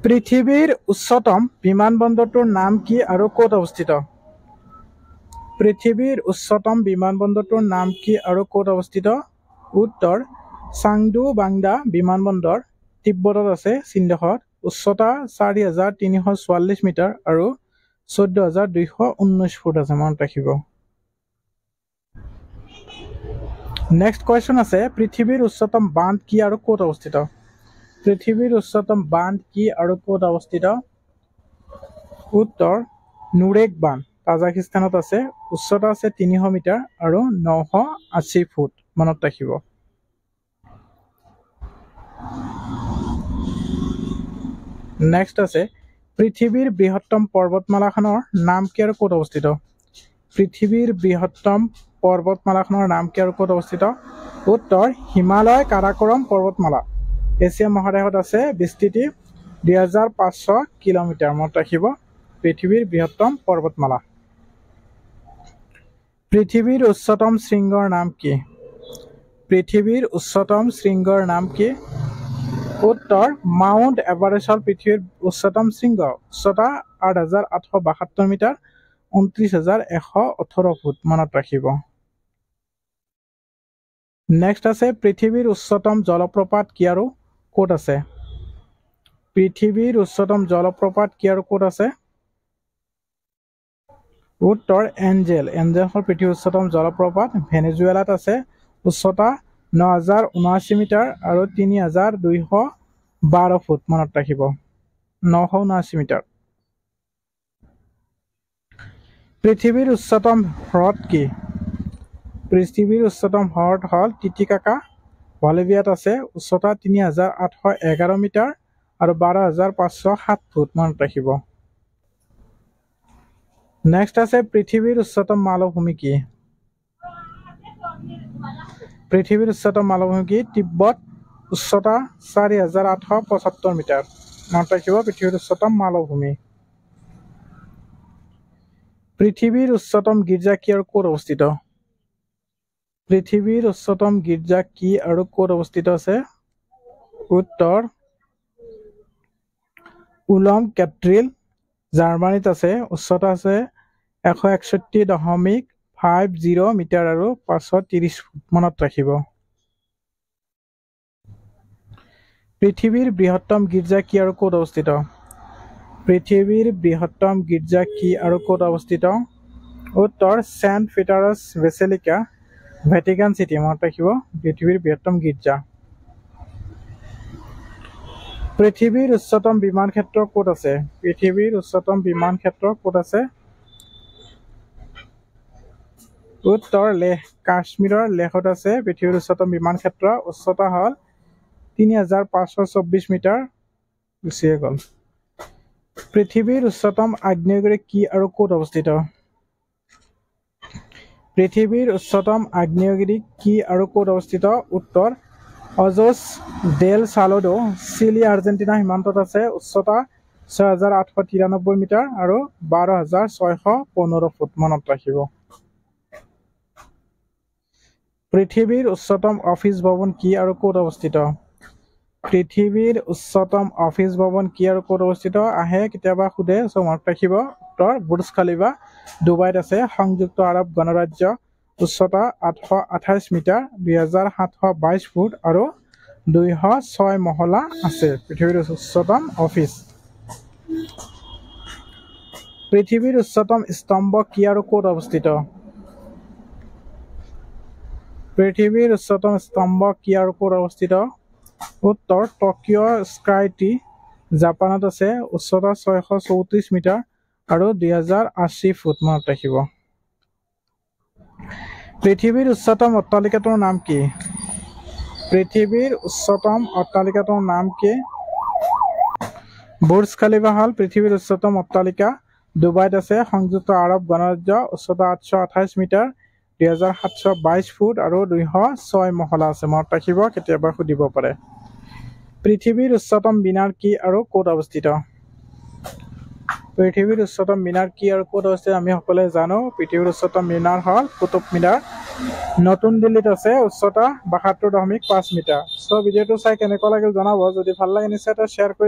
পৃথিৱীৰ উচ্চতম বিমানবন্দৰটোৰ নাম কি আৰু ক'ত অৱস্থিত? পৃথিৱীৰ উচ্চতম বিমানবন্দৰটোৰ নাম কি আৰু ক'ত অৱস্থিত? উত্তৰ চাংডু বাংডা বিমানবন্দৰ তিব্বতত আছে চীন দেশত। উচ্চতা ৪,৩৪৪ মিটাৰ আৰু ১৪,২১৯ ফুট আছে, মনত ৰাখিব। নেক্সট কুৱেশ্যন আছে, পৃথিৱীৰ উচ্চতম বান্ধ কি আৰু ক'ত অৱস্থিত? পৃথিৱীৰ উচ্চতম বান্ধ কি আৰু ক'ত অৱস্থিত? উত্তৰ নুৰেক বান্ধ তাজাকিস্তানত আছে। উচ্চতা আছে ৩০০ মিটাৰ আৰু ৯৮০ ফুট, মনত ৰাখিব। নেক্সট আছে, পৃথিৱীৰ বৃহত্তম পৰ্বতমালাখনৰ নাম কি আৰু ক'ত অৱস্থিত? পৃথিৱীৰ বৃহত্তম পৰ্বতমালাখনৰ নাম কি আৰু ক'ত অৱস্থিত? উত্তৰ হিমালয় কাৰাকোৰম পৰ্বতমালা এছিয়া মহাদেশত আছে। বিস্তৃতি ২৫০০ কিলোমিটাৰ, মনত ৰাখিব। পৃথিৱীৰ বৃহত্তম পৰ্বতমালা। পৃথিৱীৰ উচ্চতম শৃংগৰ নাম কি? পৃথিৱীৰ উচ্চতম শৃংগৰ নাম কি? উত্তৰ মাউণ্ট এভাৰেষ্ট হ'ল পৃথিৱীৰ উচ্চতম শৃংগ। উচ্চতা ৮,৮৭২ মিটাৰ ২৯,১১৮ ফুট, মনত ৰাখিব। নেক্সট আছে, পৃথিৱীৰ উচ্চতম জলপ্ৰপাত কি আৰু ক'ত আছে? পৃথিৱীৰ উচ্চতম জলপ্ৰপাত কি আৰু ক'ত আছে? উত্তৰ এঞ্জেল হ'ল পৃথিৱীৰ উচ্চতম জলপ্ৰপাত ভেনেজুৱেলাত আছে। উচ্চতা ৯,০৭৯ মিটাৰ আৰু ৩,২১২ ফুট, মনত ৰাখিব। ৯৭৯ মিটাৰ। পৃথিৱীৰ উচ্চতম হ্ৰদ কি? পৃথিৱীৰ উচ্চতম হ্ৰদ হ'ল টিটিকাকা বলিভিয়াত আছে। উচ্চতা ৩,৮১১ মিটাৰ আৰু ১২,৫০৭ ফুট, মনত ৰাখিব। নেক্সট আছে, পৃথিৱীৰ উচ্চতম মালভূমি কি? পৃথিৱীৰ উচ্চতম মালভূমি কি? তিব্বত। উচ্চতা ৪,৮৭৫ মিটাৰ, মনত ৰাখিব। পৃথিৱীৰ উচ্চতম মালভূমি। পৃথিৱীৰ উচ্চতম গীৰ্জা কি আৰু ক'ত অৱস্থিত? পৃথিৱীৰ উচ্চতম গীৰ্জা কি আৰু ক'ত অৱস্থিত আছে? উত্তৰ উলম কেথ্ৰিল জাৰ্মানীত আছে। উচ্চতা আছে ১৬১.৫০ মিটাৰ আৰু ৫৩০ ফুট, মনত ৰাখিব। পৃথিৱীৰ বৃহত্তম গীৰ্জা কি আৰু ক'ত অৱস্থিত? পৃথিৱীৰ বৃহত্তম গীৰ্জা কি আৰু ক'ত অৱস্থিত? উত্তৰ saint Peter's basilica Vatican city, মনত ৰাখিব। পৃথিৱীৰ বৃহত্তম গীৰ্জা। পৃথিৱীৰ উচ্চতম বিমান ক্ষেত্ৰ ক'ত আছে? পৃথিৱীৰ উচ্চতম বিমান ক্ষেত্ৰ ক'ত আছে? উত্তৰ লেহ কাশ্মীৰৰ লেহত আছে পৃথিৱীৰ উচ্চতম বিমান ক্ষেত্ৰ। উচ্চতা হ'ল ৩,৫২৪ মিটাৰ, গুচিয়ে গ'ল। পৃথিৱীৰ উচ্চতম আগ্নেয়গিৰি কি আৰু ক'ত অৱস্থিত? পৃথিৱীৰ উচ্চতম আগ্নেয়গিৰি কি আৰু ক'ত অৱস্থিত? উত্তৰ অজোছ ডেল চালোডো চিলি আৰ্জেণ্টিনা সীমান্তত আছে। উচ্চতা ৬,৮৯৩ মিটাৰ আৰু ১২,৬১৫ ফুট, মনত ৰাখিব। পৃথিৱীৰ উচ্চতম অফিচ ভৱন কি আৰু ক'ত অৱস্থিত? পৃথিৱীৰ উচ্চতম অফিচ ভৱন কি আৰু ক'ত অৱস্থিত? আহে কেতিয়াবা সোধে, চ' মনত ৰাখিব। উত্তৰ বুৰ্জ খালিফা ডুবাইত আছে, সংযুক্ত আৰৱ গণৰাজ্য। উচ্চতা ৮২৮ মিটাৰ ২,৭২২ ফুট আৰু ২০৬ মহলা আছে। পৃথিৱীৰ উচ্চতম অফিচ। পৃথিৱীৰ উচ্চতম স্তম্ভ কি আৰু ক'ত অৱস্থিত? পৃথিৱীৰ উচ্চতম স্তম্ভ কি আৰু ক'ত অৱস্থিত? উত্তৰ টকিঅ' স্কাইট্ৰি জাপানত আছে। উচ্চতা ৬৩৪ মিটাৰ আৰু ২,০৮০ ফুট, মনত ৰাখিব। পৃথিৱীৰ উচ্চতম অট্টালিকাটোৰ নাম কি? পৃথিৱীৰ উচ্চতম অট্টালিকাটোৰ নাম কি? বুৰ্জ খালিফা হ'ল পৃথিৱীৰ উচ্চতম অট্টালিকা। ডুবাইত আছে, সংযুক্ত আৰৱ গণৰাজ্য। উচ্চতা ৮২৮ মিটাৰ ২,৭২২ ফুট আৰু ২০৬ মহলা আছে, মনত ৰাখিব। কেতিয়াবা সুধিব পাৰে। পৃথিৱীৰ উচ্চতম মিনাৰ কি আৰু ক'ত অৱস্থিত? পৃথিৱীৰ উচ্চতম মিনাৰ কি আৰু ক'ত অৱস্থিত আমি সকলোৱে জানো। পৃথিৱীৰ উচ্চতম মিনাৰ হ'ল কুতুব মিনাৰ, নতুন দিল্লীত আছে। উচ্চতা ৭২.৫ মিটাৰ। চ' ভিডিঅ'টো চাই কেনেকুৱা লাগিল জনাব। যদি ভাল লাগে নিশ্চয় এটা শ্বেয়াৰ কৰি